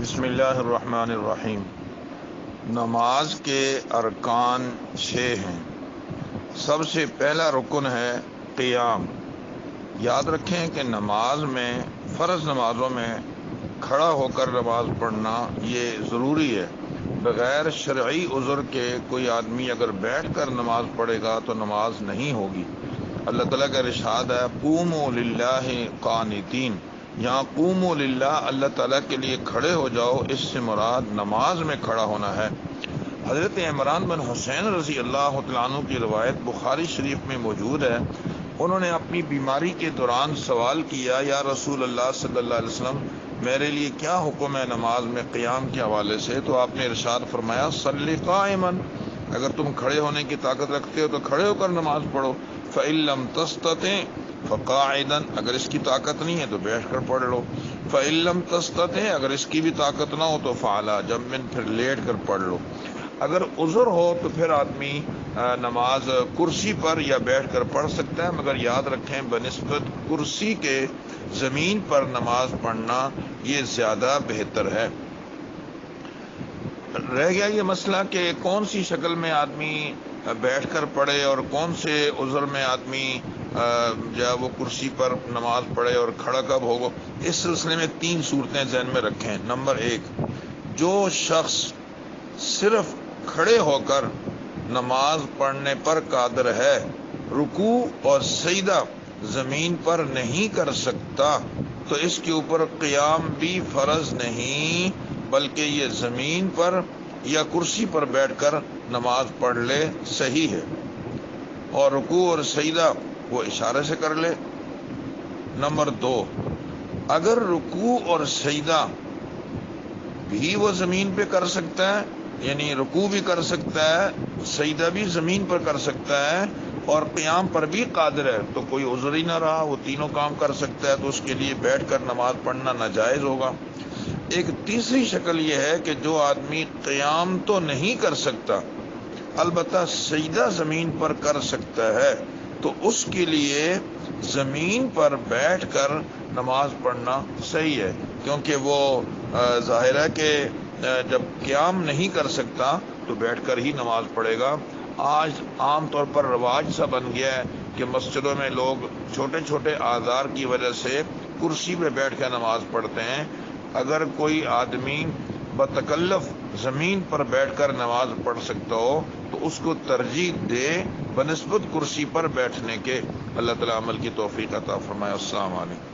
بسم اللہ الرحمن الرحیم۔ نماز کے ارکان 6 ہیں۔ سب سے پہلا رکن ہے قیام۔ یاد رکھیں کہ نماز میں، فرض نمازوں میں کھڑا ہو کر نماز پڑھنا یہ ضروری ہے۔ بغیر شرعی عذر کے کوئی آدمی اگر بیٹھ کر نماز پڑھے گا تو نماز نہیں ہوگی۔ اللہ تعالیٰ کا ارشاد ہے قوموا للہ قانتین۔ یہاں قوموا للہ، اللہ تعالیٰ کے لیے کھڑے ہو جاؤ، اس سے مراد نماز میں کھڑا ہونا ہے۔ حضرت عمران بن حسین رضی اللہ تعالیٰ عنہ کی روایت بخاری شریف میں موجود ہے۔ انہوں نے اپنی بیماری کے دوران سوال کیا، یا رسول اللہ صلی اللہ علیہ وسلم، میرے لیے کیا حکم ہے نماز میں قیام کے حوالے سے؟ تو آپ نے ارشاد فرمایا صلی قائما، اگر تم کھڑے ہونے کی طاقت رکھتے ہو تو کھڑے ہو کر نماز پڑھو، فإن لم تستطع فقاعدا، اگر اس کی طاقت نہیں ہے تو بیٹھ کر پڑھ لو، فإن لم تستطع، اگر اس کی بھی طاقت نہ ہو تو فعلی جنب، پھر لیٹ کر پڑھ لو۔ اگر عذر ہو تو پھر آدمی نماز کرسی پر یا بیٹھ کر پڑھ سکتا ہے، مگر یاد رکھیں بنسبت کرسی کے زمین پر نماز پڑھنا یہ زیادہ بہتر ہے۔ رہ گیا یہ مسئلہ کہ کون سی شکل میں آدمی بیٹھ کر پڑھے اور کون سے عذر میں آدمی جو ہے وہ کرسی پر نماز پڑھے اور کھڑا کب ہوگا۔ اس سلسلے میں 3 صورتیں ذہن میں رکھیں۔ نمبر 1، جو شخص صرف کھڑے ہو کر نماز پڑھنے پر قادر ہے، رکوع اور سجدہ زمین پر نہیں کر سکتا، تو اس کے اوپر قیام بھی فرض نہیں، بلکہ یہ زمین پر یا کرسی پر بیٹھ کر نماز پڑھ لے، صحیح ہے، اور رکوع اور سجدہ وہ اشارے سے کر لے۔ نمبر 2، اگر رکوع اور سجدہ بھی وہ زمین پہ کر سکتا ہے، یعنی رکوع بھی کر سکتا ہے، سجدہ بھی زمین پر کر سکتا ہے اور قیام پر بھی قادر ہے، تو کوئی عذر ہی نہ رہا، وہ تینوں کام کر سکتا ہے، تو اس کے لیے بیٹھ کر نماز پڑھنا ناجائز ہوگا۔ ایک تیسری شکل یہ ہے کہ جو آدمی قیام تو نہیں کر سکتا، البتہ سجدہ زمین پر کر سکتا ہے، تو اس کے لیے زمین پر بیٹھ کر نماز پڑھنا صحیح ہے، کیونکہ وہ ظاہر ہے کہ جب قیام نہیں کر سکتا تو بیٹھ کر ہی نماز پڑھے گا۔ آج عام طور پر رواج سا بن گیا ہے کہ مسجدوں میں لوگ چھوٹے چھوٹے اعذار کی وجہ سے کرسی پہ بیٹھ کر نماز پڑھتے ہیں۔ اگر کوئی آدمی بتکلف زمین پر بیٹھ کر نماز پڑھ سکتا ہو تو اس کو ترجیح دے بنسبت کرسی پر بیٹھنے کے۔ اللہ تعالیٰ عمل کی توفیق عطا فرمائے۔ السلام علیکم۔